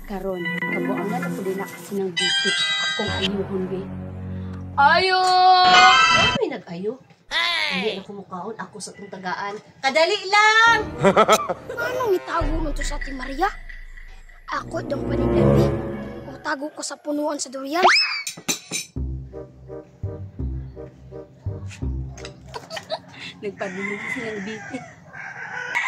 Karon, kabuangan ako din na kasi ng bitik. Akong ayuhon, be. Ayo! Ano may nag-ayo? Hindi ako mukhaon, ako sa itong tagaan. Kadali lang! Anong itago mo to sa Ate Maria? Ako dong panigandi. O tago ko sa punuan sa durian. Nagpadulog siya ng bitik.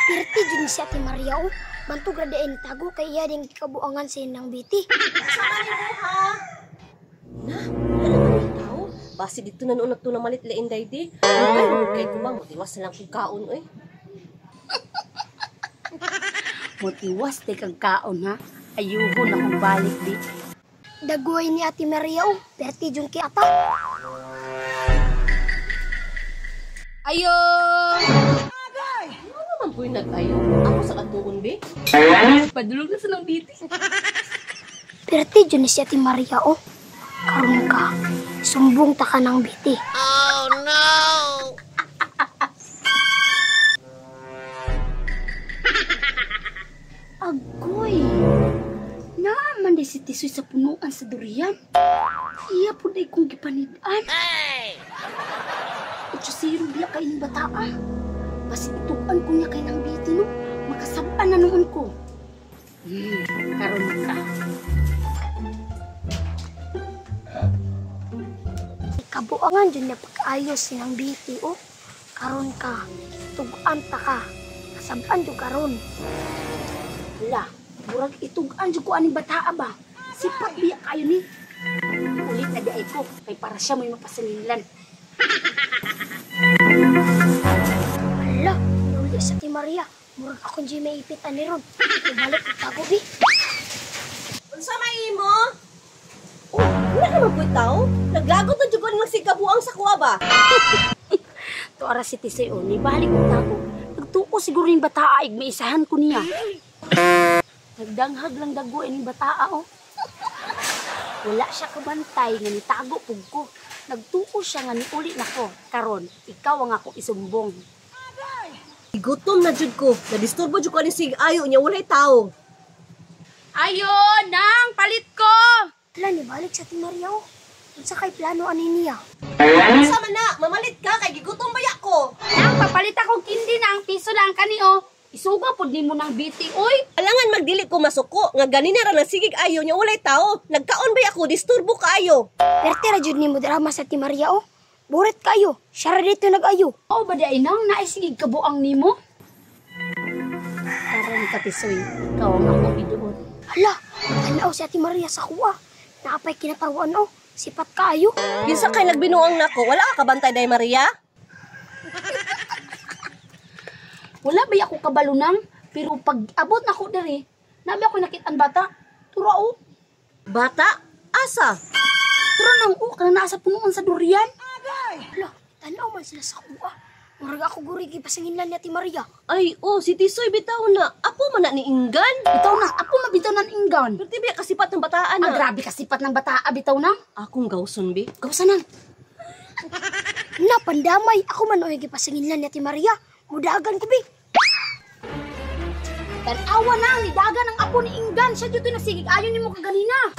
Pirti dyan si Ate Maria o. Bantog radain tago kay iya ding kabuangan sa inang biti. Saan mo ha? Na, ano naman yung tao? Basi dito na noon na malit lain day kay kumang, matiwas na lang kong kaon, oy. Motiwas, te kang kaon, ha? Ayuhon akong balik, di. Dagoy ni Ate Maria o. Pirti dyan ki ata. Ayo! Ano naman po yung nag-ayo? Ako sa katuon, be? Padulog na sa ng biti. Pirti dyan si Ate Maria o. Karoon ka. Sumbong ta ka ng biti. Oh, no! Agoy! Naaman di si Tisoy sa punuan sa durian. Iya po na ikong gipanidaan. Utso siro biya kayo ng bataan. Basi ituan ko niya kayo ng biti, no? Makasabaan na noon ko. Karoon ka. Kabuangan dyan na pag-ayos ng biti o. Karoon ka. Tugan ta ka. Kasabaan dyan karoon. Wala, murag itugan dyan ko aning bataa ba? Sipat biya kayo ni. Ulit na di ay ko, kay para siya may mapasalilan. Hala, nuli sa Ate Maria. Murag akong dyan may ipitan ni Ron. Ibalik ko tago, bi. Unsa may imo? Oh, wala naman po tao. Naglagot na dyan ko ng sigkabuang sa kuwa ba? To ara si Tisoy o, ni balik ko tago. Nagtuko siguro yung bataa, may isahan ko niya. Nagdanghag lang dago yung bataa o. Wala siya kabantay nga nitago pug ko. Nagtuko siya nga niuli na ko. Karon, ikaw ang ako isumbong. Gutom na jud ko. Nadisturbo jud ko ni sig-ayo niya walay tao. Ayo! Nang! Palit ko! Hala, nibalik sa Ate Maria o. Unsa kay plano ani niya? Unsa man na? Mamalit ka kay gigutom baya ko. Nang! Papalit akong kindi na ang piso lang kanio. Isuga po di mo ng biti, oy! Alangan magdili ko masuko nga ganina ra nasigig ayo niya walay tao. Nagkaon ba ako disturbo kaayo. Perte ra jud nimo drama sa Ate Maria o. Buret kayo. Siya ra dito nag-ayo. O ba di ay nang naisigig kabuang nimo? Karon ka Tisoy, ikaw ang ako iduot. Hala, tanaw si Ate Maria sa kuwa. Naapay kinaparuan o. Sipat kayo. Kinsa kay nagbinuang nako? Wala ka kabantay day Maria? Wala ba ako kabalunang? Pero pag abot na ko diri, nabi ako nakitaan bata. Tura o. Bata? Asa? Tura nang o, kana naa sa punuan sa durian. Hala, tanaw man sila sa kuwa. Murag ako gurigi pasanginlan ni Ate Maria. Ay, oh, si Tisoy bitaw na. Apo man na ni Inggan. Bitaw na, ako mabitaw ng inggan. Pero tibi kasipat ng bataan Ang na. grabe kasipat ng bata, bitaw na. Akong gawson bi. Gawsanan. Na, pandamay. Ako man o pasanginlan ni Ate Maria. Mudagan ko, bi. Tanawa na, nidaga ng apo ni inggan. Siya dito nasigig, ayaw niyo mo kaganina.